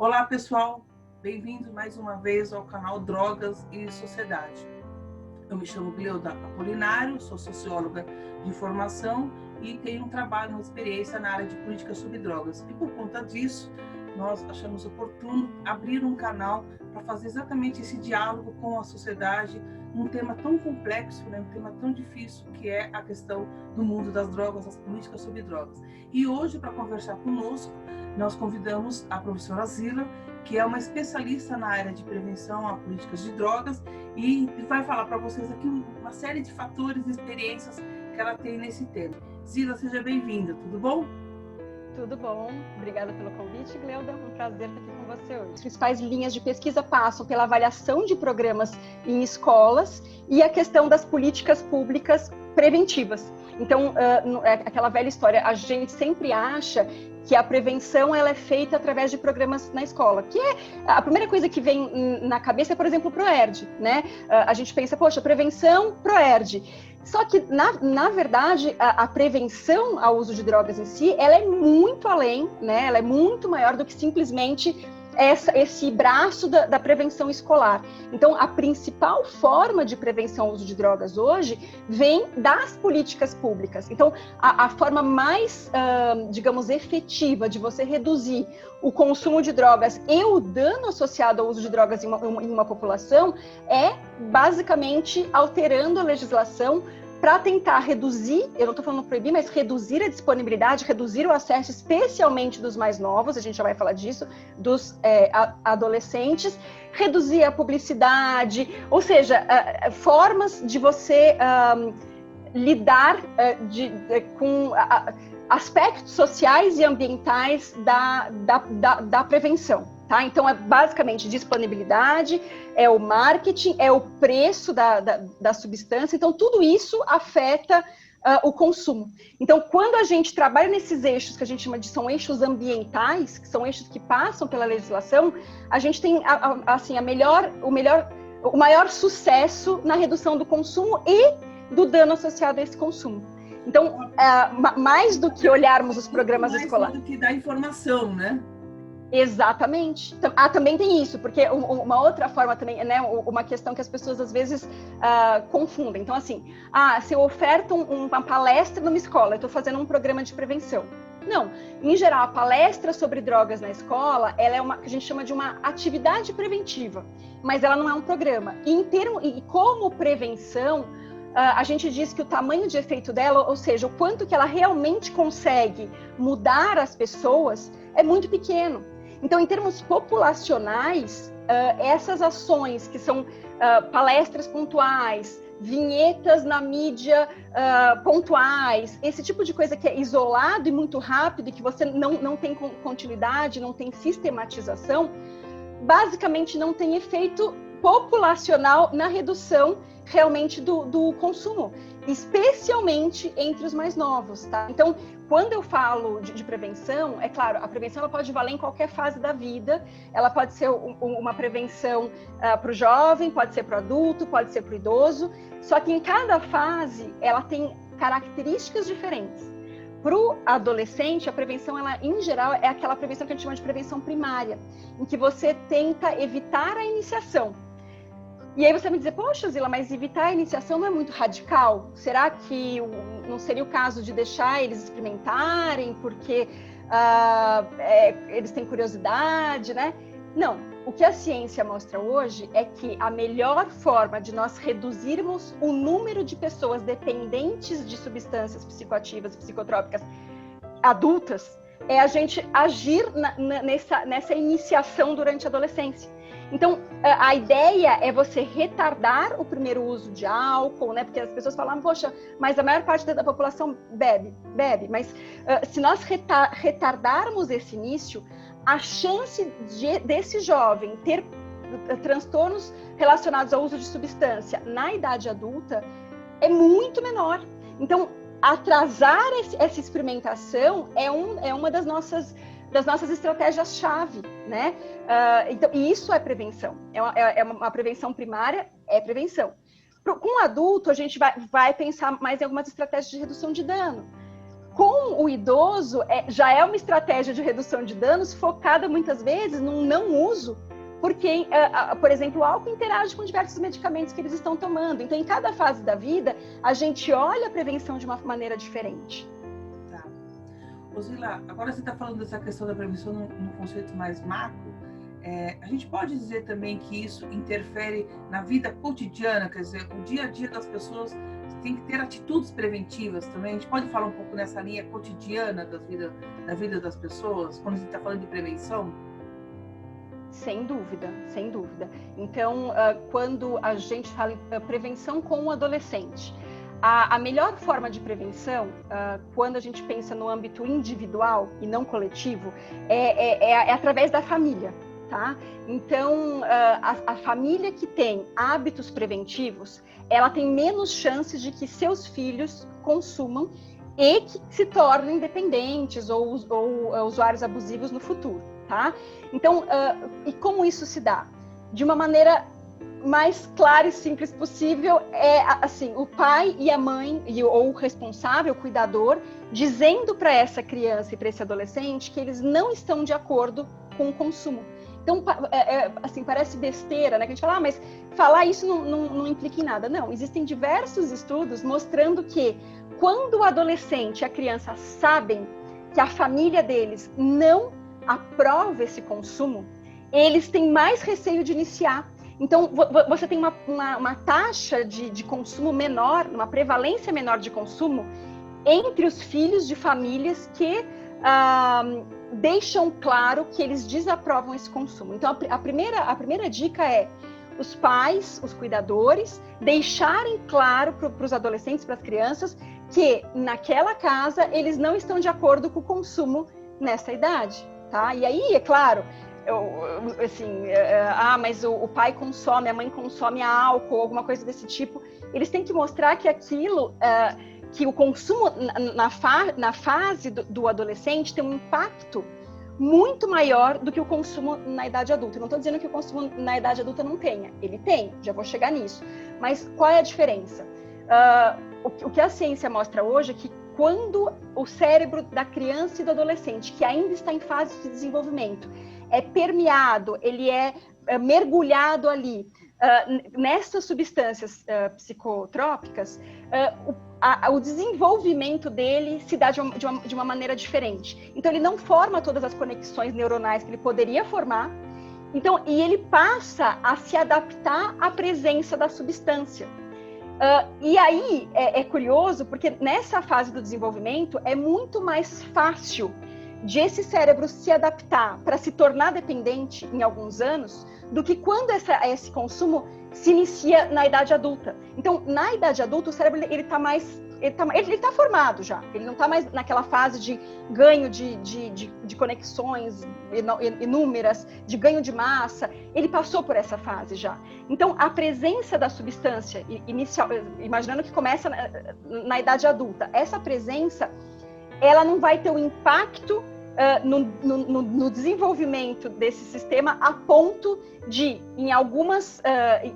Olá, pessoal. Bem-vindos mais uma vez ao canal Drogas e Sociedade. Eu me chamo Gleuda Apolinário, sou socióloga de formação e tenho um trabalho, uma experiência na área de política sobre drogas. E por conta disso, nós achamos oportuno abrir um canal para fazer exatamente esse diálogo com a sociedade, um tema tão complexo, né? Um tema tão difícil, que é a questão do mundo das drogas, das políticas sobre drogas. E hoje, para conversar conosco, nós convidamos a professora Zila, que é uma especialista na área de prevenção a políticas de drogas e vai falar para vocês aqui uma série de fatores e experiências que ela tem nesse tema. Zila, seja bem-vinda, tudo bom? Tudo bom, obrigada pelo convite, Gleuda, um prazer estar aqui com você hoje. As principais linhas de pesquisa passam pela avaliação de programas em escolas e a questão das políticas públicas preventivas. Então, é aquela velha história, a gente sempre acha que a prevenção ela é feita através de programas na escola, que é a primeira coisa que vem na cabeça é, por exemplo, o ProERD, né? A gente pensa, poxa, prevenção, ProERD. Só que, na verdade, a prevenção ao uso de drogas em si, ela é muito além, né? Ela é muito maior do que simplesmente esse braço da prevenção escolar. Então, a principal forma de prevenção ao uso de drogas hoje vem das políticas públicas. Então, a forma mais, digamos, efetiva de você reduzir o consumo de drogas e o dano associado ao uso de drogas em uma população é, basicamente, alterando a legislação para tentar reduzir, eu não estou falando proibir, mas reduzir a disponibilidade, reduzir o acesso, especialmente dos mais novos, a gente já vai falar disso, dos adolescentes, reduzir a publicidade, ou seja, formas de você lidar com aspectos sociais e ambientais da prevenção. Tá? Então, é basicamente disponibilidade, é o marketing, é o preço da substância. Então, tudo isso afeta o consumo. Então, quando a gente trabalha nesses eixos que a gente chama de são eixos ambientais, que são eixos que passam pela legislação, a gente tem assim, o maior sucesso na redução do consumo e do dano associado a esse consumo. Então, mais do que olharmos os programas escolares. Mais do que dar informação, né? Exatamente. Também tem isso, porque uma outra forma também, né, uma questão que as pessoas às vezes confundem. Então, assim, se eu oferto uma palestra numa escola, eu estou fazendo um programa de prevenção. Não, em geral, a palestra sobre drogas na escola, ela é que a gente chama de uma atividade preventiva, mas ela não é um programa. E como prevenção, a gente diz que o tamanho de efeito dela, ou seja, o quanto que ela realmente consegue mudar as pessoas, é muito pequeno. Então, em termos populacionais, essas ações que são palestras pontuais, vinhetas na mídia pontuais, esse tipo de coisa que é isolado e muito rápido e que você não tem continuidade, não tem sistematização, basicamente não tem efeito populacional na redução realmente do consumo, especialmente entre os mais novos, tá? Então, quando eu falo de prevenção, é claro, a prevenção ela pode valer em qualquer fase da vida, ela pode ser uma prevenção para o jovem, pode ser para o adulto, pode ser para o idoso, só que em cada fase ela tem características diferentes. Para o adolescente, a prevenção, ela, em geral, é aquela prevenção que a gente chama de prevenção primária, em que você tenta evitar a iniciação. E aí você vai me dizer, poxa, Zila, mas evitar a iniciação não é muito radical? Será que não seria o caso de deixar eles experimentarem porque eles têm curiosidade, né? Não. O que a ciência mostra hoje é que a melhor forma de nós reduzirmos o número de pessoas dependentes de substâncias psicoativas, psicotrópicas adultas, é a gente agir nessa iniciação durante a adolescência. Então, a ideia é você retardar o primeiro uso de álcool, né? Porque as pessoas falam, poxa, mas a maior parte da população bebe. Mas se nós retardarmos esse início, a chance desse jovem ter transtornos relacionados ao uso de substância na idade adulta é muito menor. Então, atrasar essa experimentação é uma das nossas estratégias-chave, né? Então, e isso é prevenção. É uma prevenção primária, é prevenção. Com o adulto, a gente vai pensar mais em algumas estratégias de redução de dano. Com o idoso, já é uma estratégia de redução de danos focada muitas vezes num não uso, porque, por exemplo, o álcool interage com diversos medicamentos que eles estão tomando. Então, em cada fase da vida, a gente olha a prevenção de uma maneira diferente. Tá. Rosila, agora você está falando dessa questão da prevenção no conceito mais macro. A gente pode dizer também que isso interfere na vida cotidiana, quer dizer, o dia a dia das pessoas tem que ter atitudes preventivas também. A gente pode falar um pouco nessa linha cotidiana da vida das pessoas, quando a gente está falando de prevenção? Sem dúvida, sem dúvida. Então, quando a gente fala em prevenção com o adolescente, a melhor forma de prevenção, quando a gente pensa no âmbito individual e não coletivo, é através da família. Tá? Então, a família que tem hábitos preventivos, ela tem menos chances de que seus filhos consumam e que se tornem dependentes ou usuários abusivos no futuro. Tá? Então, e como isso se dá? De uma maneira mais clara e simples possível, assim, o pai e a mãe, ou o responsável, o cuidador, dizendo para essa criança e para esse adolescente que eles não estão de acordo com o consumo. Então, assim, parece besteira, né? Que a gente fala, mas falar isso não implica em nada. Não, existem diversos estudos mostrando que quando o adolescente e a criança sabem que a família deles não aprova esse consumo, eles têm mais receio de iniciar. Então, você tem uma taxa de consumo menor, uma prevalência menor de consumo entre os filhos de famílias que deixam claro que eles desaprovam esse consumo. Então, a primeira dica é os pais, os cuidadores, deixarem claro para os adolescentes, para as crianças, que naquela casa eles não estão de acordo com o consumo nessa idade. Tá? E aí, é claro, mas o pai consome, a mãe consome álcool, alguma coisa desse tipo. Eles têm que mostrar que aquilo... que o consumo na fase do adolescente tem um impacto muito maior do que o consumo na idade adulta. Eu não estou dizendo que o consumo na idade adulta não tenha. Ele tem, já vou chegar nisso. Mas qual é a diferença? O que a ciência mostra hoje é que quando o cérebro da criança e do adolescente, que ainda está em fase de desenvolvimento, é permeado, ele é mergulhado ali nessas substâncias psicotrópicas, o desenvolvimento dele se dá de uma maneira diferente. Então, ele não forma todas as conexões neuronais que ele poderia formar, então, e ele passa a se adaptar à presença da substância. E aí, é curioso, porque nessa fase do desenvolvimento é muito mais fácil de esse cérebro se adaptar para se tornar dependente em alguns anos do que quando esse consumo se inicia na idade adulta. Então, na idade adulta, o cérebro ele está formado já. Ele não está mais naquela fase de ganho de conexões inúmeras, de ganho de massa. Ele passou por essa fase já. Então, a presença da substância inicial, imaginando que começa na idade adulta, essa presença, ela não vai ter um impacto no desenvolvimento desse sistema a ponto de, em algumas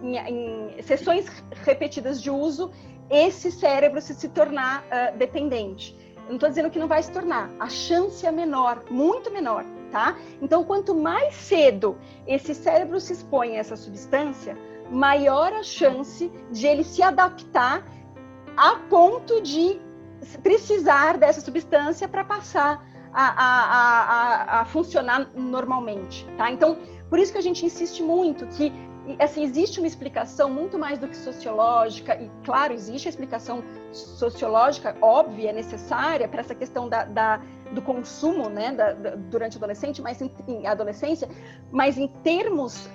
em sessões repetidas de uso, esse cérebro se tornar dependente. Eu não estou dizendo que não vai se tornar, a chance é menor, muito menor, tá? Então, quanto mais cedo esse cérebro se expõe a essa substância, maior a chance de ele se adaptar a ponto de precisar dessa substância para passar a funcionar normalmente, tá? Então, por isso que a gente insiste muito que, assim, existe uma explicação muito mais do que sociológica, e claro, existe a explicação sociológica óbvia, necessária para essa questão do consumo, né, durante a adolescência, mas em termos,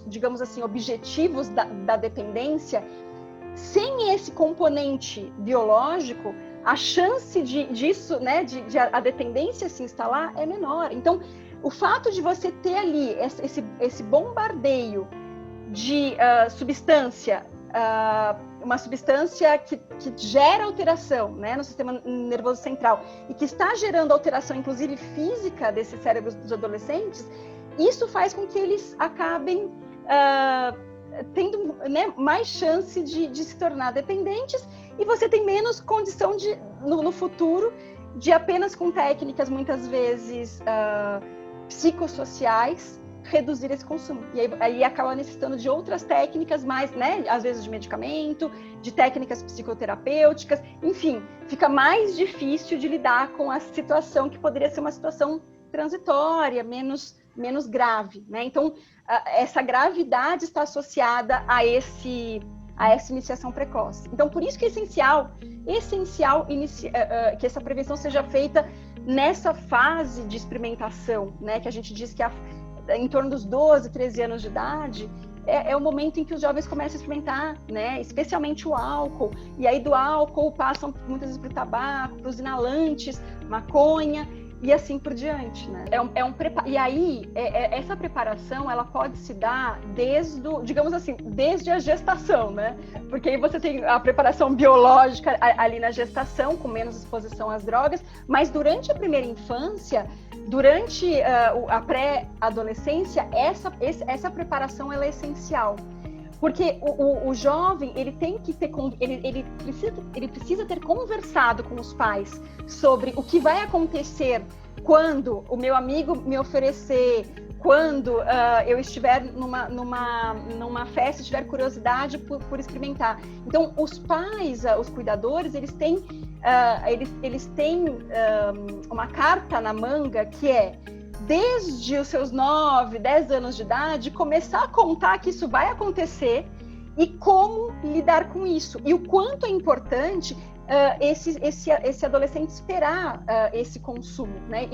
digamos assim, objetivos da dependência, sem esse componente biológico, a chance disso, né, de a dependência se instalar é menor. Então, o fato de você ter ali esse bombardeio de substância, uma substância que gera alteração, né, no sistema nervoso central e que está gerando alteração, inclusive física, desses cérebros dos adolescentes, isso faz com que eles acabem tendo, né, mais chance de se tornar dependentes e você tem menos condição de, no futuro, de apenas com técnicas, muitas vezes, psicossociais, reduzir esse consumo. E aí acaba necessitando de outras técnicas mais, né, às vezes de medicamento, de técnicas psicoterapêuticas, enfim, fica mais difícil de lidar com a situação que poderia ser uma situação transitória, menos grave, né? Então, essa gravidade está associada a essa iniciação precoce. Então, por isso que é essencial que essa prevenção seja feita nessa fase de experimentação, né? Que a gente diz que em torno dos 12, 13 anos de idade, é o momento em que os jovens começam a experimentar, né? Especialmente o álcool. E aí do álcool passam muitas vezes para o tabaco, para os inalantes, maconha e assim por diante, né? E aí, essa preparação, ela pode se dar desde a gestação, né? Porque aí você tem a preparação biológica ali na gestação, com menos exposição às drogas, mas durante a primeira infância, durante a pré-adolescência, essa preparação ela é essencial. Porque o jovem, ele tem que ter, ele precisa ter conversado com os pais sobre o que vai acontecer quando o meu amigo me oferecer, quando eu estiver numa festa, tiver curiosidade por experimentar. Então, os pais, os cuidadores, eles têm uma carta na manga que é, desde os seus 9, 10 anos de idade, começar a contar que isso vai acontecer e como lidar com isso. E o quanto é importante esse adolescente esperar esse consumo, né?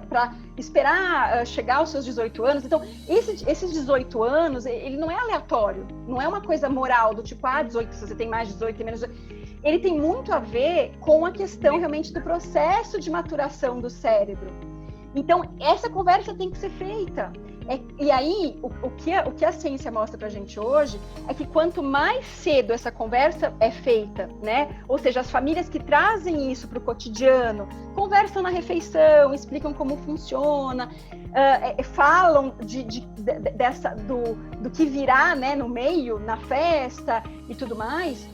Para esperar chegar aos seus 18 anos. Então, esses 18 anos, ele não é aleatório, não é uma coisa moral, do tipo, 18, se você tem mais de 18, tem menos de 18. Ele tem muito a ver com a questão realmente do processo de maturação do cérebro. Então, essa conversa tem que ser feita. E aí, o que a ciência mostra pra gente hoje é que quanto mais cedo essa conversa é feita, né? Ou seja, as famílias que trazem isso pro cotidiano, conversam na refeição, explicam como funciona, falam do que virá, né, no meio, na festa e tudo mais,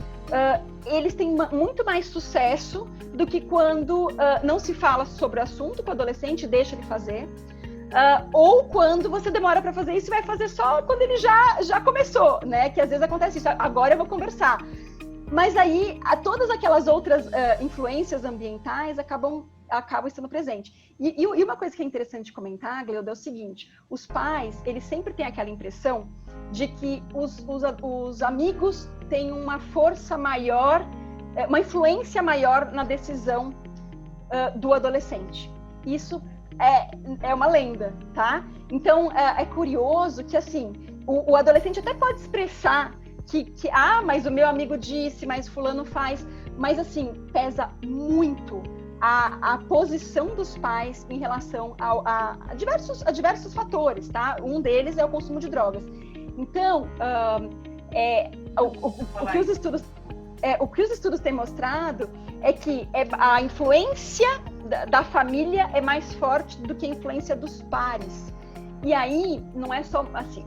eles têm muito mais sucesso do que quando não se fala sobre o assunto com o adolescente, deixa ele fazer, ou quando você demora para fazer isso e vai fazer só quando ele já começou, né? Que às vezes acontece isso, agora eu vou conversar. Mas aí, todas aquelas outras influências ambientais acabam estando presentes. E uma coisa que é interessante comentar, Gleuda, é o seguinte: os pais, eles sempre têm aquela impressão de que os amigos têm uma força maior, uma influência maior na decisão do adolescente. Isso é uma lenda, tá? Então, é curioso que, assim, o adolescente até pode expressar mas o meu amigo disse, mas fulano faz, mas, assim, pesa muito a posição dos pais em relação a diversos fatores, tá? Um deles é o consumo de drogas. Então, o que os estudos têm mostrado é que a influência da família é mais forte do que a influência dos pares. E aí, não é só assim,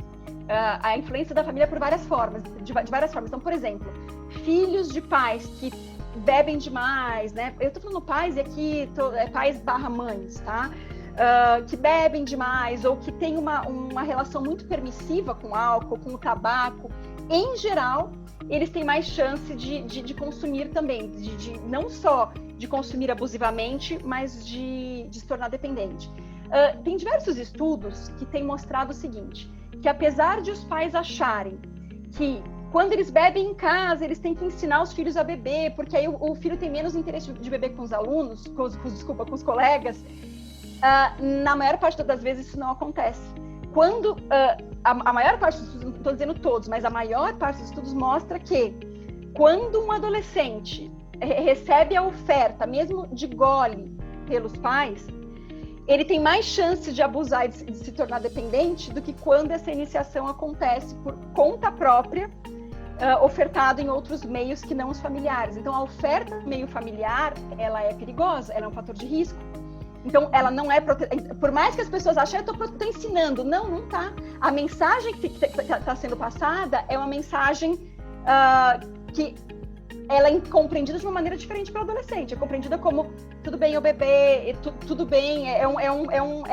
a influência da família por várias formas, de várias formas. Então, por exemplo, filhos de pais que bebem demais, né? Eu tô falando pais e aqui pais / mães, tá? Que bebem demais ou que tem uma relação muito permissiva com o álcool, com o tabaco, em geral, eles têm mais chance de consumir também, não só de consumir abusivamente, mas de se tornar dependente. Tem diversos estudos que têm mostrado o seguinte, que apesar de os pais acharem que quando eles bebem em casa, eles têm que ensinar os filhos a beber, porque aí o filho tem menos interesse de beber com os alunos, com os colegas, na maior parte das vezes isso não acontece. Quando a maior parte dos estudos, não estou dizendo todos, mas a maior parte dos estudos mostra que quando um adolescente recebe a oferta, mesmo de gole, pelos pais, ele tem mais chance de abusar e de se tornar dependente do que quando essa iniciação acontece por conta própria, ofertado em outros meios que não os familiares. Então, a oferta no meio familiar, ela é perigosa, ela é um fator de risco. Então, ela não é... Por mais que as pessoas achem, eu estou ensinando. Não tá. A mensagem que está sendo passada é uma mensagem que ela é compreendida de uma maneira diferente pelo adolescente. É compreendida como tudo bem eu beber, tudo bem, é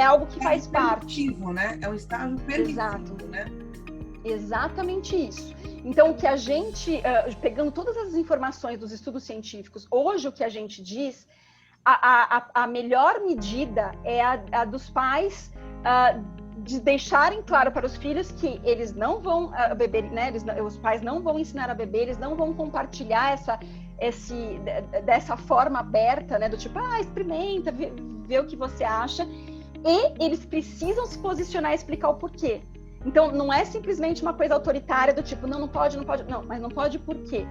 algo que faz parte. Né? É um estágio permitivo, Exato. né? Exatamente isso. Então, o que a gente, pegando todas as informações dos estudos científicos, hoje o que a gente diz, a melhor medida é a dos pais de deixarem claro para os filhos que eles não vão beber, né? Os pais não vão ensinar a beber, eles não vão compartilhar dessa forma aberta, né? Do tipo, experimenta, vê o que você acha. E eles precisam se posicionar e explicar o porquê. Então, não é simplesmente uma coisa autoritária do tipo, não pode, não, mas não pode por quê?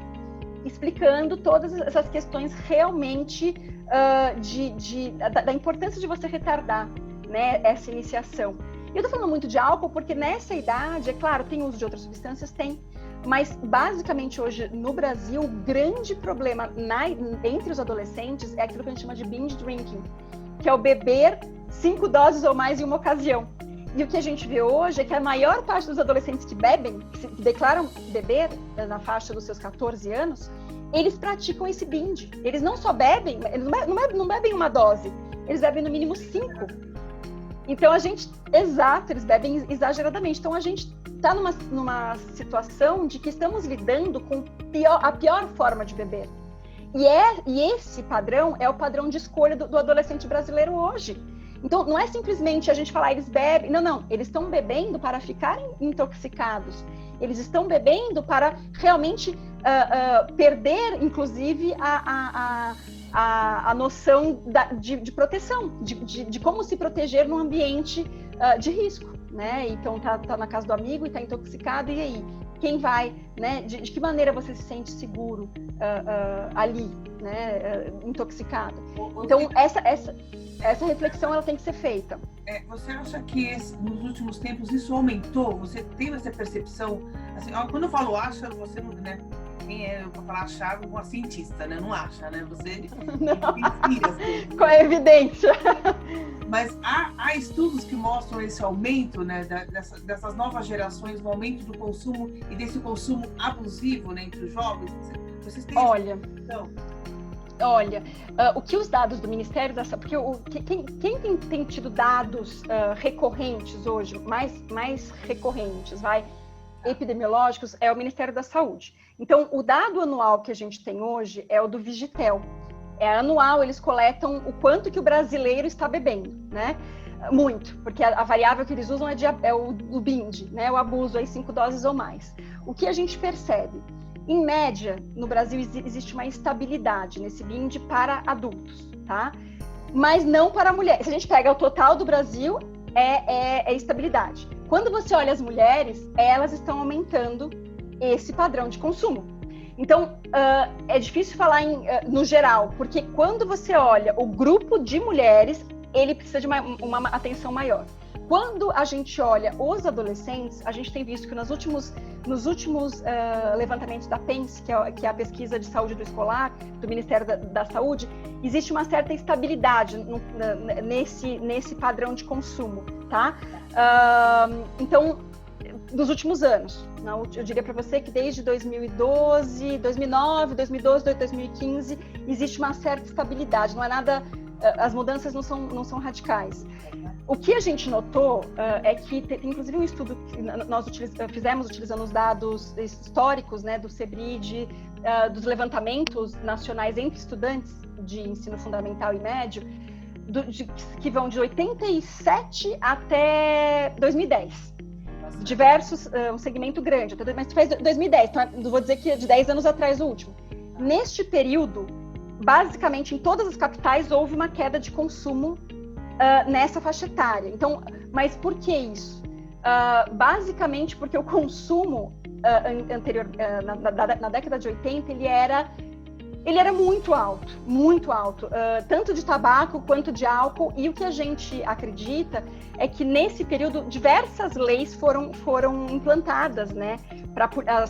Explicando todas essas questões realmente da importância de você retardar, né, essa iniciação. E eu tô falando muito de álcool porque nessa idade, é claro, tem uso de outras substâncias? Tem. Mas, basicamente, hoje, no Brasil, o grande problema entre os adolescentes é aquilo que a gente chama de binge drinking, que é o beber 5 doses ou mais em uma ocasião. E o que a gente vê hoje é que a maior parte dos adolescentes que bebem, que declaram beber na faixa dos seus 14 anos, eles praticam esse binge. Eles não só bebem, eles não bebem uma dose, eles bebem no mínimo 5. Então eles bebem exageradamente. Então a gente está numa situação de que estamos lidando com a pior forma de beber. E esse padrão é o padrão de escolha do adolescente brasileiro hoje. Então, não é simplesmente a gente falar, eles bebem. Não. Eles estão bebendo para ficarem intoxicados. Eles estão bebendo para realmente perder, inclusive, a noção de proteção, de como se proteger num ambiente de risco, né? Então, tá na casa do amigo e tá intoxicado, e aí? Quem vai, né? De que maneira você se sente seguro ali, né? Intoxicado. Então, essa reflexão ela tem que ser feita. Você acha que nos últimos tempos isso aumentou? Você teve essa percepção? Assim, quando eu falo acha, você não, né? Quem é para falar achar uma cientista, né? Não acha, né? Você não. Com a evidência. Mas há estudos que mostram esse aumento, né? Dessas novas gerações, o aumento do consumo e desse consumo abusivo, né, entre os jovens. Vocês têm Olha, o que os dados do Ministério da Saúde, porque quem tem tido dados recorrentes hoje, mais recorrentes, epidemiológicos, é o Ministério da Saúde. Então, o dado anual que a gente tem hoje é o do Vigitel. É anual, eles coletam o quanto que o brasileiro está bebendo, né? Muito, porque a variável que eles usam é o binge, né? O abuso, aí 5 doses ou mais. O que a gente percebe? Em média, no Brasil existe uma estabilidade nesse binge para adultos, tá? Mas não para mulheres. Se a gente pega o total do Brasil, é estabilidade. Quando você olha as mulheres, elas estão aumentando esse padrão de consumo. Então, é difícil falar no geral, porque quando você olha o grupo de mulheres, ele precisa de uma atenção maior. Quando a gente olha os adolescentes, a gente tem visto que nos últimos levantamentos da PENS, que é a pesquisa de saúde do escolar, do Ministério da Saúde, existe uma certa estabilidade nesse padrão de consumo, tá? Então, nos últimos anos, eu diria para você que desde 2012, 2009, 2012, 2015, existe uma certa estabilidade, não é nada, as mudanças não são radicais. O que a gente notou é que tem inclusive um estudo que nós fizemos utilizando os dados históricos, né, do CEBRID, dos levantamentos nacionais entre estudantes de ensino fundamental e médio, que vão de 87 até 2010. Diversos, um segmento grande, mas tu fez 2010, então não vou dizer que é de 10 anos atrás o último. Neste período, basicamente em todas as capitais houve uma queda de consumo nessa faixa etária. Então, mas por que isso? Basicamente porque o consumo anterior, na década de 80, ele era muito alto, tanto de tabaco quanto de álcool, e o que a gente acredita é que nesse período diversas leis foram implantadas, né?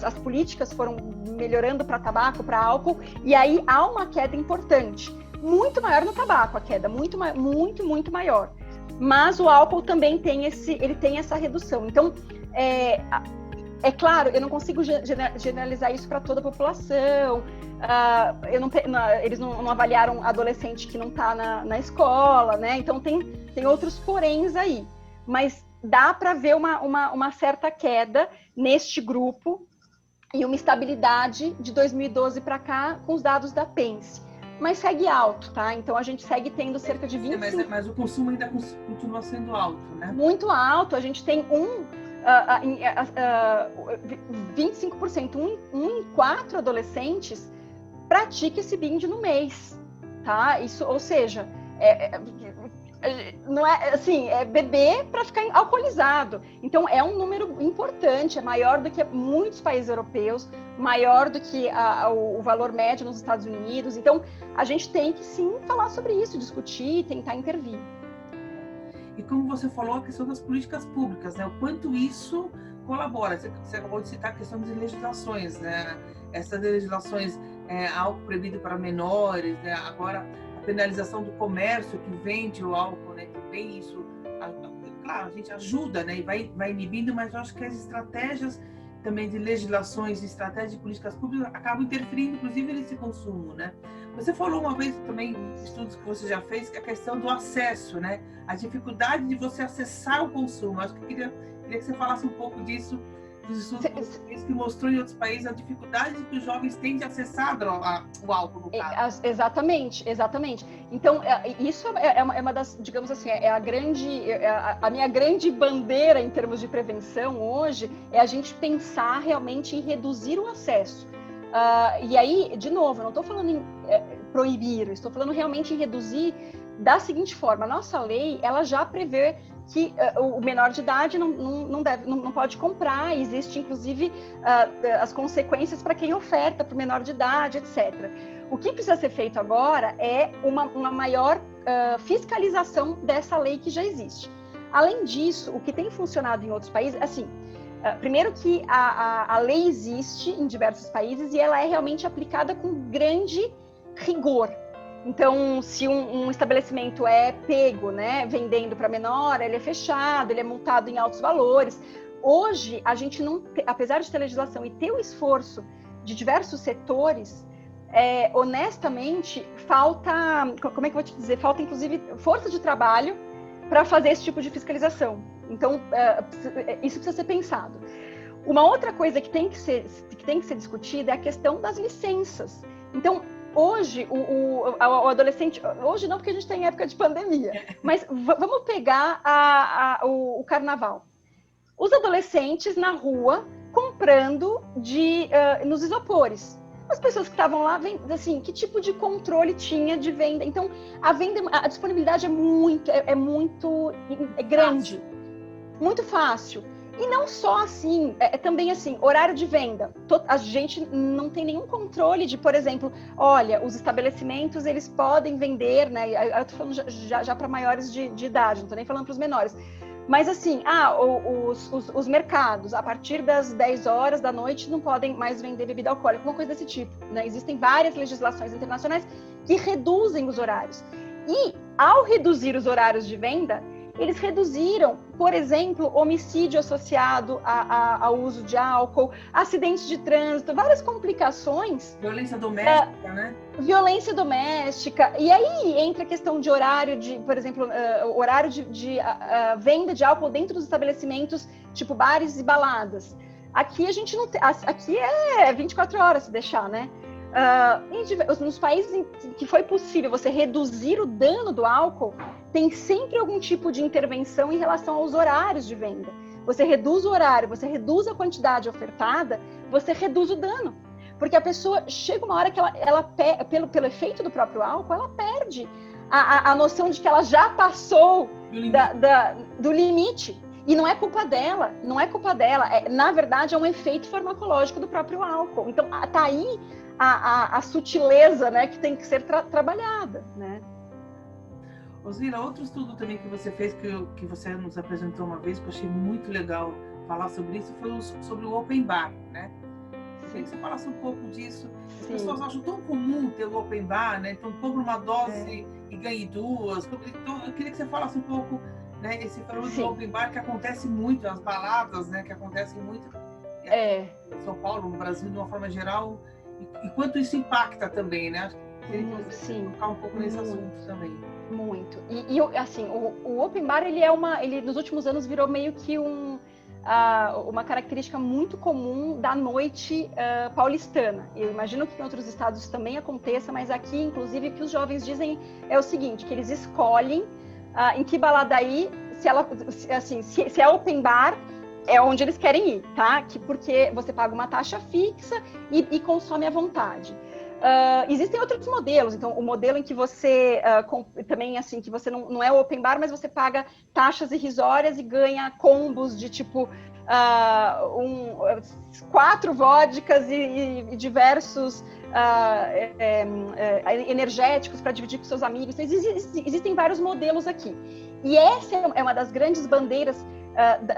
As políticas foram melhorando para tabaco, para álcool, e aí há uma queda importante, muito maior no tabaco, a queda muito maior, mas o álcool também tem essa redução. Então, É claro, eu não consigo generalizar isso para toda a população. Eles não avaliaram adolescente que não está na escola, né? Então tem outros poréns aí. Mas dá para ver uma certa queda neste grupo e uma estabilidade de 2012 para cá com os dados da PENSE. Mas segue alto, tá? Então a gente segue tendo cerca de 25%. Mas o consumo ainda continua sendo alto, né? Muito alto. A gente tem 25%, um em 4 adolescentes pratica esse binge no mês, tá? Isso, ou seja, não é assim, é beber para ficar alcoolizado. Então é um número importante, é maior do que muitos países europeus, maior do que o valor médio nos Estados Unidos. Então a gente tem que sim falar sobre isso, discutir, tentar intervir. E como você falou, a questão das políticas públicas, né? O quanto isso colabora. Você acabou de citar a questão de legislações, né? Essas legislações, álcool proibido para menores, né? Agora a penalização do comércio que vende o álcool, né? Também isso, claro, a gente ajuda, né? E vai inibindo, mas eu acho que as estratégias também de legislações, estratégias de políticas públicas acabam interferindo, inclusive, nesse consumo, né? Você falou uma vez também, estudos que você já fez, que é a questão do acesso, né? A dificuldade de você acessar o consumo. Acho que eu queria que você falasse um pouco disso, dos estudos que mostrou em outros países a dificuldade que os jovens têm de acessar o álcool, no caso. Exatamente. Então, isso é uma das, digamos assim, a minha grande bandeira em termos de prevenção hoje é a gente pensar realmente em reduzir o acesso. E aí, de novo, eu não estou falando em proibir, eu estou falando realmente em reduzir da seguinte forma: a nossa lei, ela já prevê que o menor de idade não pode comprar, existe inclusive as consequências para quem oferta para o menor de idade, etc. O que precisa ser feito agora é uma maior fiscalização dessa lei que já existe. Além disso, o que tem funcionado em outros países, assim, primeiro que a lei existe em diversos países e ela é realmente aplicada com grande rigor. Então, se um estabelecimento é pego, né, vendendo para menor, ele é fechado, ele é multado em altos valores. Hoje, a gente não, apesar de ter legislação e ter o esforço de diversos setores, honestamente, falta, como é que eu vou te dizer, falta inclusive força de trabalho para fazer esse tipo de fiscalização. Então, isso precisa ser pensado. Uma outra coisa que tem que ser discutida é a questão das licenças. Então, hoje, o adolescente... Hoje não, porque a gente está em época de pandemia. Mas vamos pegar o carnaval. Os adolescentes na rua comprando nos isopores. As pessoas que estavam lá, assim, que tipo de controle tinha de venda? Então, a disponibilidade é muito grande. Muito fácil. E não só assim, também assim, horário de venda. A gente não tem nenhum controle de, por exemplo, olha, os estabelecimentos, eles podem vender, né? Eu tô falando já para maiores de idade, não tô nem falando para os menores. Mas assim, os mercados, a partir das 10 horas da noite, não podem mais vender bebida alcoólica, uma coisa desse tipo, né? Existem várias legislações internacionais que reduzem os horários. E, ao reduzir os horários de venda, eles reduziram, por exemplo, homicídio associado ao uso de álcool, acidentes de trânsito, várias complicações. Violência doméstica, né? Violência doméstica. E aí entra a questão de horário de, por exemplo, horário de venda de álcool dentro dos estabelecimentos, tipo bares e baladas. Aqui a gente não tem. Aqui é 24 horas se deixar, né? Nos países em que foi possível você reduzir o dano do álcool, tem sempre algum tipo de intervenção em relação aos horários de venda. Você reduz o horário, você reduz a quantidade ofertada, você reduz o dano. Porque a pessoa chega uma hora que ela pelo efeito do próprio álcool, ela perde a noção de que ela já passou do limite. E não é culpa dela, na verdade é um efeito farmacológico do próprio álcool. Então, tá aí a sutileza, né, que tem que ser trabalhada, né? Osvila, outro estudo também que você fez, que você nos apresentou uma vez, que eu achei muito legal falar sobre isso, foi sobre o open bar, né? Queria que você falasse um pouco disso. As pessoas acham tão comum ter o open bar, né? Então, compra uma dose e ganhe duas. Então, eu queria que você falasse um pouco, né, esse fenômeno do open bar que acontece muito, as baladas, né, que acontecem muito. em São Paulo, no Brasil, de uma forma geral, e quanto isso impacta também, né? Acho que ele precisa tocar um pouco nesse assunto também. Muito. E assim, o open bar, ele nos últimos anos virou meio que uma característica muito comum da noite paulistana. Eu imagino que em outros estados também aconteça, mas aqui, inclusive, o que os jovens dizem é o seguinte, que eles escolhem em que balada ir, se é open bar, é onde eles querem ir, tá? Porque você paga uma taxa fixa e consome à vontade. Existem outros modelos, então o modelo em que você também assim, que você não é open bar, mas você paga taxas irrisórias e ganha combos de tipo 4 vodkas e diversos energéticos para dividir com seus amigos. Então, existem vários modelos aqui. E essa é uma das grandes bandeiras,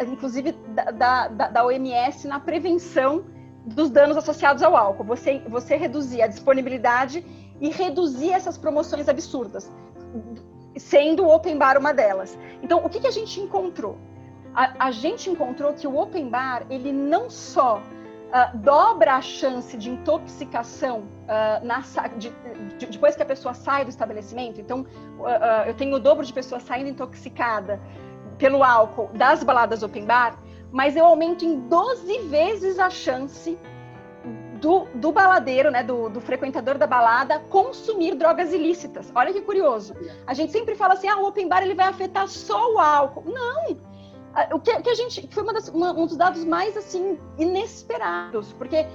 inclusive da OMS, na prevenção dos danos associados ao álcool. Você reduzir a disponibilidade e reduzir essas promoções absurdas, sendo o open bar uma delas. Então, o que a gente encontrou? A gente encontrou que o open bar, ele não só dobra a chance de intoxicação depois que a pessoa sai do estabelecimento. Então, eu tenho o dobro de pessoas saindo intoxicada pelo álcool das baladas open bar, mas eu aumento em 12 vezes a chance do baladeiro, né, do frequentador da balada, consumir drogas ilícitas. Olha que curioso. A gente sempre fala assim, o open bar ele vai afetar só o álcool. Não! O que a gente... Foi um dos dados mais, assim, inesperados, porque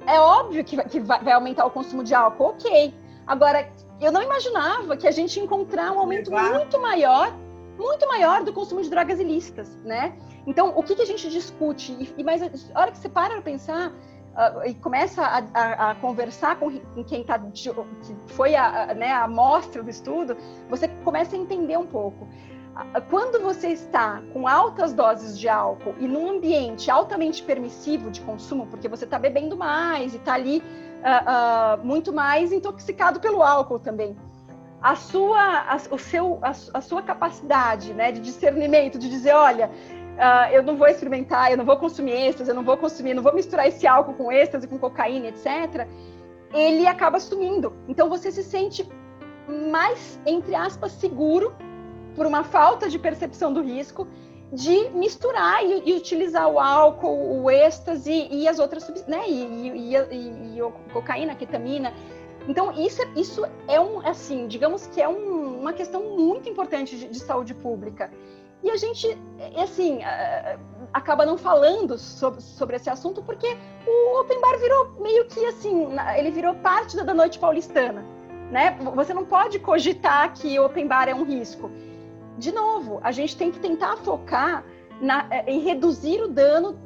é óbvio que vai aumentar o consumo de álcool, ok. Agora, eu não imaginava que a gente ia encontrar um aumento muito maior do consumo de drogas ilícitas, né? Então, o que a gente discute? Mas a hora que você para pensar e começa a conversar com quem que foi a amostra do estudo, você começa a entender um pouco. Quando você está com altas doses de álcool e num ambiente altamente permissivo de consumo, porque você está bebendo mais e está ali muito mais intoxicado pelo álcool também, a sua capacidade, né, de discernimento, de dizer, olha, eu não vou experimentar, eu não vou consumir êxtase, eu não vou misturar esse álcool com êxtase, com cocaína, etc., ele acaba sumindo. Então você se sente mais, entre aspas, seguro, por uma falta de percepção do risco, de misturar e utilizar o álcool, o êxtase e as outras substâncias, né, e cocaína, ketamina. Então, isso é assim, digamos que é uma questão muito importante de saúde pública. E a gente, assim, acaba não falando sobre esse assunto porque o open bar virou meio que, assim, ele virou parte da noite paulistana, né? Você não pode cogitar que o open bar é um risco. De novo, a gente tem que tentar focar em reduzir o dano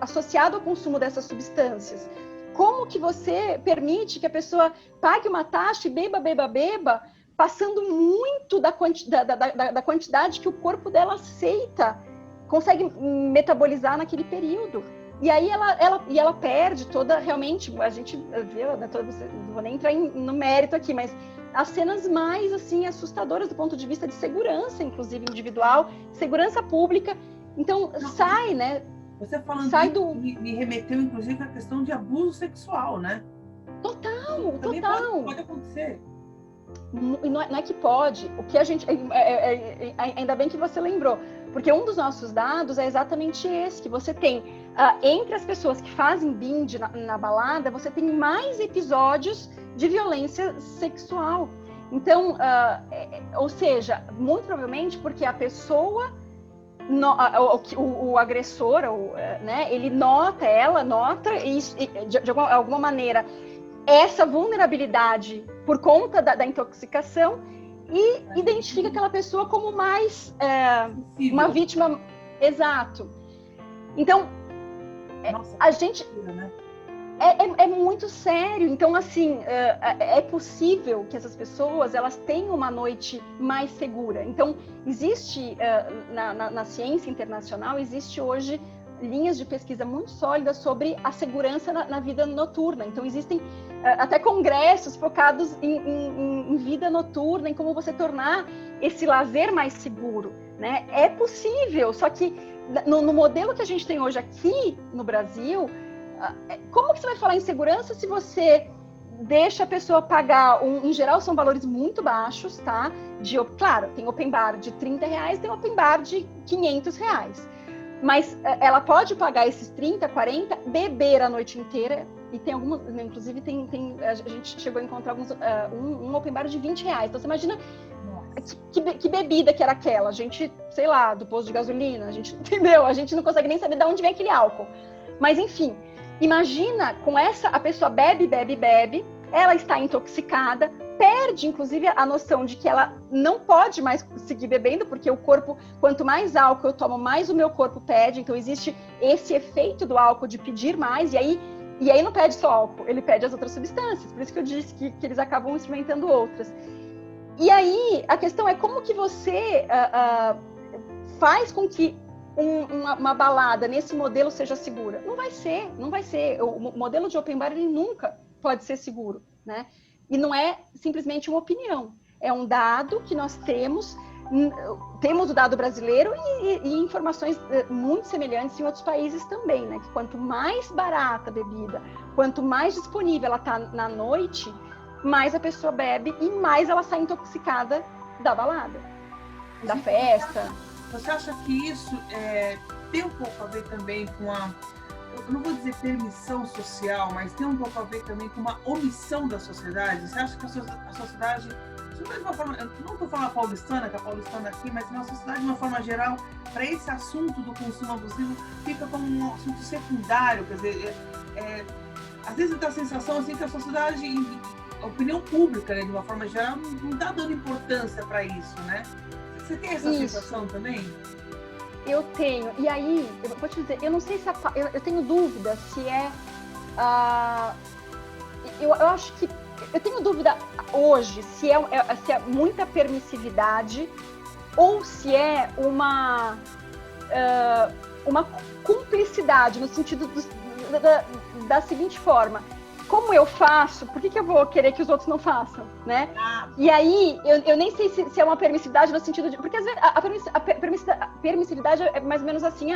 associado ao consumo dessas substâncias. Como que você permite que a pessoa pague uma taxa e beba, passando muito da quantidade que o corpo dela aceita, consegue metabolizar naquele período? E aí ela perde toda, realmente, a gente viu, não vou nem entrar no mérito aqui, mas as cenas mais, assim, assustadoras do ponto de vista de segurança, inclusive individual, segurança pública. Então, sai, né? Você falando disso, me remeteu, inclusive, à questão de abuso sexual, né? Total. Pode acontecer. Não é que pode. O que a gente... ainda bem que você lembrou. Porque um dos nossos dados é exatamente esse, que você tem, entre as pessoas que fazem binge na balada, você tem mais episódios de violência sexual. Então, ou seja, muito provavelmente porque a pessoa, o agressor, né, ela nota de alguma maneira essa vulnerabilidade por conta da intoxicação e identifica aquela pessoa como mais uma vítima. Exato. Então, a gente... É muito sério. Então, assim, é possível que essas pessoas elas tenham uma noite mais segura. Então, existe, na ciência internacional, existe hoje linhas de pesquisa muito sólidas sobre a segurança na vida noturna. Então, existem até congressos focados em vida noturna, em como você tornar esse lazer mais seguro, né? É possível, só que no modelo que a gente tem hoje aqui no Brasil, como que você vai falar em segurança se você deixa a pessoa pagar, em geral são valores muito baixos, tá? Claro, tem open bar de R$30, tem open bar de R$500. Mas ela pode pagar esses 30, 40, beber a noite inteira, e tem algumas, inclusive a gente chegou a encontrar um open bar de R$20. Então você imagina que bebida que era aquela, a gente, sei lá, do posto de gasolina, a gente, entendeu? A gente não consegue nem saber de onde vem aquele álcool. Mas enfim, imagina com a pessoa bebe, ela está intoxicada, perde, inclusive, a noção de que ela não pode mais seguir bebendo, porque o corpo, quanto mais álcool eu tomo, mais o meu corpo pede. Então, existe esse efeito do álcool de pedir mais, e aí não pede só álcool, ele pede as outras substâncias. Por isso que eu disse que eles acabam experimentando outras. E aí, a questão é como que você faz com que uma balada nesse modelo seja segura? Não vai ser. O modelo de open bar, ele nunca pode ser seguro, né? E não é simplesmente uma opinião, é um dado que nós temos o dado brasileiro e informações muito semelhantes em outros países também, né? Que quanto mais barata a bebida, quanto mais disponível ela está na noite, mais a pessoa bebe e mais ela sai intoxicada da balada, da festa. Você acha que isso tem um pouco a ver também com eu não vou dizer permissão social, mas tem um pouco a ver também com uma omissão da sociedade? Você acha que a sociedade, de uma forma, eu não estou falando paulistana, que a paulistana aqui, mas na sociedade de uma forma geral, para esse assunto do consumo abusivo, fica como um assunto secundário, quer dizer, às vezes dá a sensação assim que a sociedade, a opinião pública, né, de uma forma geral, não está dando importância para isso, né? Você tem essa sensação também? Eu tenho, e aí, eu vou te dizer, eu não sei se eu tenho dúvida se eu acho que, eu tenho dúvida hoje se é muita permissividade ou se é uma cumplicidade, no sentido da seguinte forma: como eu faço, por que eu vou querer que os outros não façam, né? E aí, eu nem sei se é uma permissividade no sentido de... Porque às vezes a permissividade é mais ou menos assim,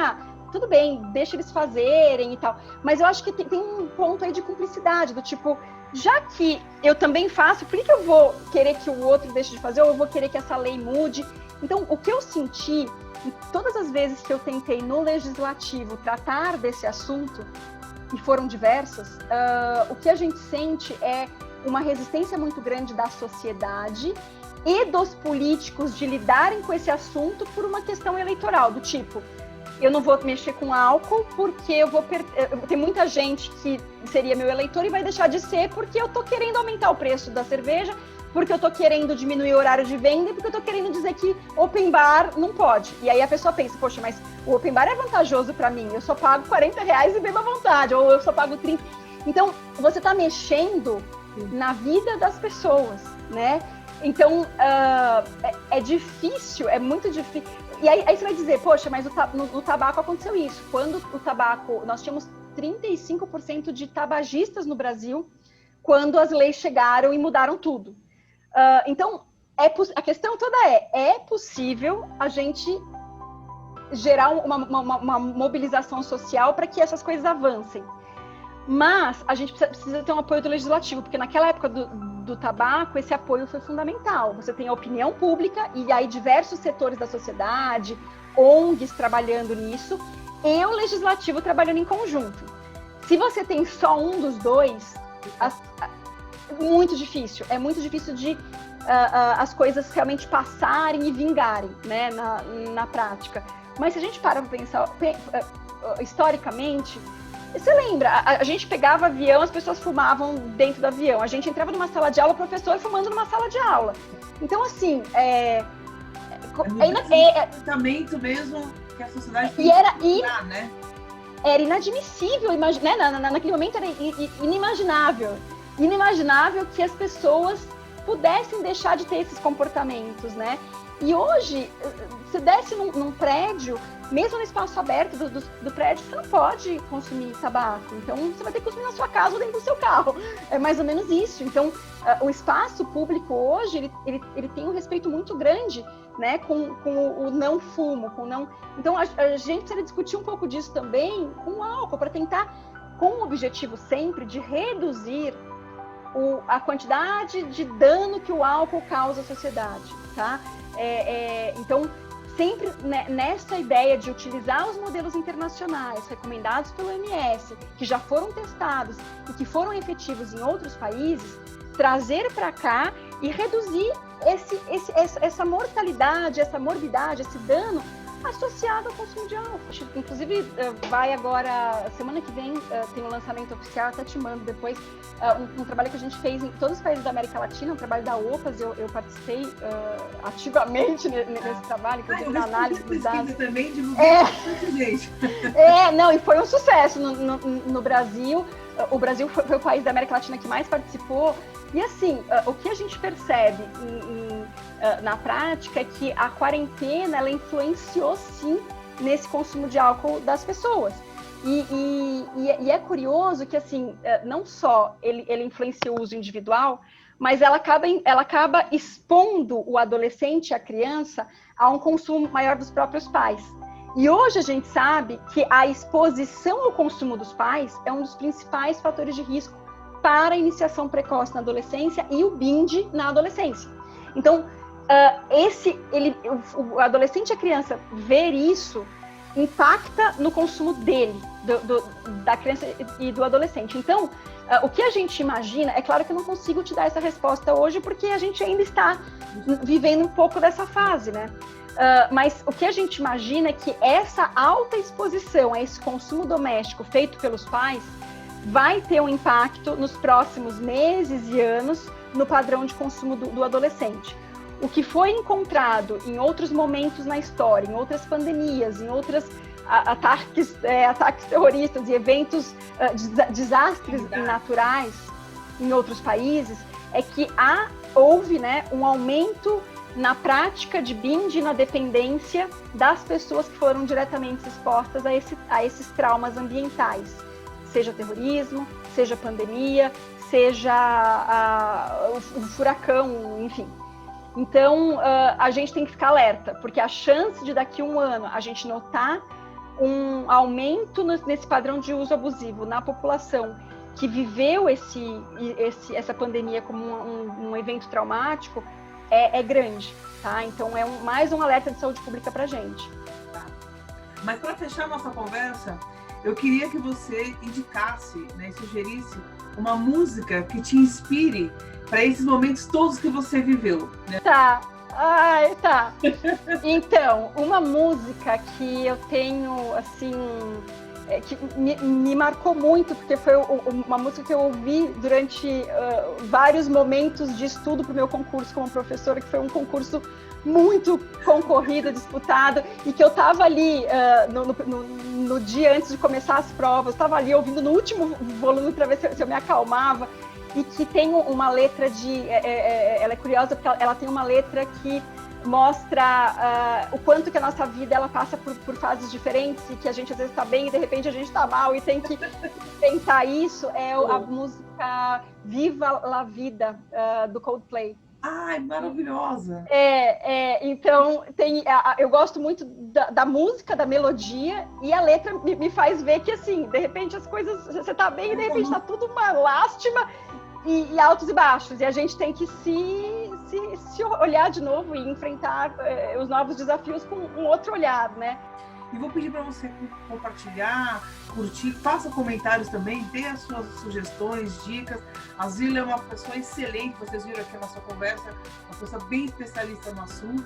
tudo bem, deixa eles fazerem e tal. Mas eu acho que tem um ponto aí de cumplicidade, do tipo, já que eu também faço, por que eu vou querer que o outro deixe de fazer, ou eu vou querer que essa lei mude? Então, o que eu senti, todas as vezes que eu tentei no legislativo tratar desse assunto, e foram diversas, o que a gente sente é uma resistência muito grande da sociedade e dos políticos de lidarem com esse assunto por uma questão eleitoral, do tipo, eu não vou mexer com álcool porque tem muita gente que seria meu eleitor e vai deixar de ser porque eu tô querendo aumentar o preço da cerveja, porque eu tô querendo diminuir o horário de venda e porque eu tô querendo dizer que open bar não pode. E aí a pessoa pensa, poxa, mas o open bar é vantajoso para mim, eu só pago R$40 e bebo à vontade, ou eu só pago 30. Então, você tá mexendo na vida das pessoas, né? Então, é difícil, é muito difícil. E aí você vai dizer, poxa, mas no tabaco aconteceu isso. Quando o tabaco, nós tínhamos 35% de tabagistas no Brasil, quando as leis chegaram e mudaram tudo. Então, a questão toda é possível a gente gerar uma mobilização social para que essas coisas avancem. Mas a gente precisa ter um apoio do legislativo, porque naquela época do tabaco, esse apoio foi fundamental. Você tem a opinião pública e aí diversos setores da sociedade, ONGs trabalhando nisso, e o legislativo trabalhando em conjunto. Se você tem só um dos dois, é muito difícil de as coisas realmente passarem e vingarem, né, na prática. Mas se a gente para pensar historicamente, você lembra, a gente pegava avião, as pessoas fumavam dentro do avião, a gente entrava numa sala de aula, o professor fumando numa sala de aula. Então, assim, comportamento mesmo que a sociedade tem que mudar, né? Era inadmissível, né? Naquele momento era inimaginável que as pessoas pudessem deixar de ter esses comportamentos, né? E hoje, se desce num prédio, mesmo no espaço aberto do prédio, você não pode consumir tabaco. Então, você vai ter que consumir na sua casa ou dentro do seu carro. É mais ou menos isso. Então, o espaço público hoje, ele tem um respeito muito grande né, com o não fumo, com não... Então, a gente precisa discutir um pouco disso também com o álcool, para tentar, com o objetivo sempre de reduzir a quantidade de dano que o álcool causa à sociedade, tá? Então, sempre nessa ideia de utilizar os modelos internacionais recomendados pelo OMS, que já foram testados e que foram efetivos em outros países, trazer para cá e reduzir essa mortalidade, essa morbidade, esse dano associado ao consumo de álcool. Inclusive, vai agora, semana que vem, tem um lançamento oficial, até te mando depois, um trabalho que a gente fez em todos os países da América Latina, um trabalho da OPAS, eu participei ativamente nesse trabalho, que eu dei na análise dos dados. Também gente. Não, e foi um sucesso no Brasil. O Brasil foi o país da América Latina que mais participou. E assim, o que a gente percebe na prática é que a quarentena, ela influenciou sim nesse consumo de álcool das pessoas. E é curioso que assim, não só ele influencia o uso individual, mas ela acaba expondo o adolescente e a criança a um consumo maior dos próprios pais. E hoje a gente sabe que a exposição ao consumo dos pais é um dos principais fatores de risco para a iniciação precoce na adolescência e o binge na adolescência. Então, o adolescente e a criança ver isso impacta no consumo dele, da criança e do adolescente. Então, o que a gente imagina, é claro que eu não consigo te dar essa resposta hoje, porque a gente ainda está vivendo um pouco dessa fase, né? Mas o que a gente imagina é que essa alta exposição a esse consumo doméstico feito pelos pais vai ter um impacto nos próximos meses e anos no padrão de consumo do adolescente. O que foi encontrado em outros momentos na história, em outras pandemias, em outros ataques terroristas e eventos, desastres naturais em outros países, é que houve, né, um aumento na prática de binge, na dependência das pessoas que foram diretamente expostas a esses traumas ambientais, seja terrorismo, seja pandemia, seja o furacão, enfim. Então, a gente tem que ficar alerta, porque a chance de daqui a um ano a gente notar um aumento nesse padrão de uso abusivo na população que viveu essa pandemia como um evento traumático é grande, tá? Então, é mais um alerta de saúde pública para a gente. Tá. Mas para fechar nossa conversa, eu queria que você indicasse, né, sugerisse uma música que te inspire para esses momentos todos que você viveu, né? Tá. Então, uma música que eu tenho, assim, que me marcou muito, porque foi uma música que eu ouvi durante vários momentos de estudo para o meu concurso como professora, que foi um concurso muito concorrido, disputado, e que eu estava ali no dia antes de começar as provas, estava ali ouvindo no último volume para ver se eu me acalmava, e que tem uma letra ela é curiosa porque ela tem uma letra que mostra o quanto que a nossa vida ela passa por fases diferentes e que a gente às vezes está bem e de repente a gente está mal e tem que pensar isso. A música Viva la Vida, do Coldplay. Ai, maravilhosa! Então, eu gosto muito da música, da melodia, e a letra me faz ver que, assim, de repente as coisas, você tá bem e de repente tá tudo uma lástima e altos e baixos, e a gente tem que se olhar de novo e enfrentar os novos desafios com um outro olhar, né? E vou pedir para você compartilhar, curtir, faça comentários também, dê as suas sugestões, dicas. A Zila é uma pessoa excelente, vocês viram aqui a nossa conversa, uma pessoa bem especialista no assunto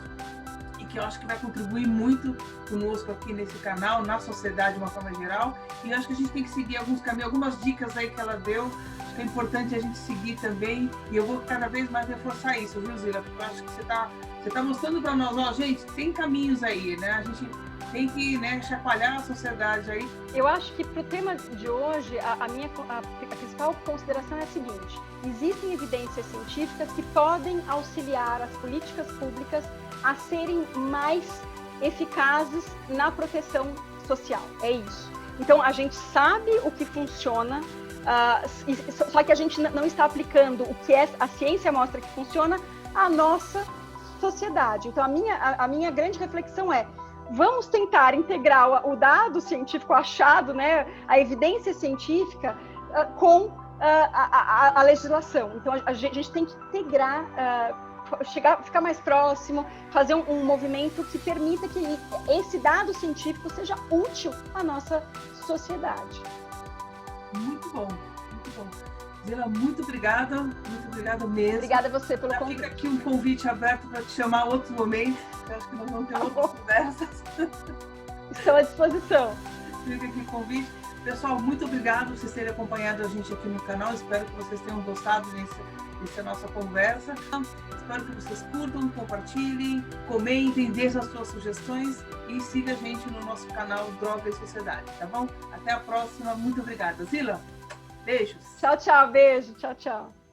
e que eu acho que vai contribuir muito conosco aqui nesse canal, na sociedade de uma forma geral. E eu acho que a gente tem que seguir alguns caminhos, algumas dicas aí que ela deu. Acho que é importante a gente seguir também e eu vou cada vez mais reforçar isso, viu, Zila? Porque eu acho que você tá mostrando para nós, ó, gente, tem caminhos aí, né? A gente tem que, né, chacoalhar a sociedade aí. Eu acho que para o tema de hoje, a principal consideração é a seguinte: existem evidências científicas que podem auxiliar as políticas públicas a serem mais eficazes na proteção social. É isso. Então, a gente sabe o que funciona, só que a gente não está aplicando o que a ciência mostra que funciona à nossa sociedade. Então, a minha grande reflexão é: vamos tentar integrar o dado científico, o achado, né, a evidência científica com a legislação. Então, a gente tem que integrar, ficar mais próximo, fazer um movimento que permita que esse dado científico seja útil à nossa sociedade. Muito bom, muito bom. Zila, muito obrigada mesmo. Obrigada a você pelo convite. Fica aqui um convite aberto para te chamar outro momento. Eu acho que nós vamos ter outras conversas. Estou à disposição. Fica aqui o convite. Pessoal, muito obrigado por vocês terem acompanhado a gente aqui no canal. Espero que vocês tenham gostado dessa nossa conversa. Espero que vocês curtam, compartilhem, comentem, deixem as suas sugestões e siga a gente no nosso canal Droga e Sociedade, tá bom? Até a próxima. Muito obrigada. Zila, beijos. Tchau, tchau. Beijo. Tchau, tchau.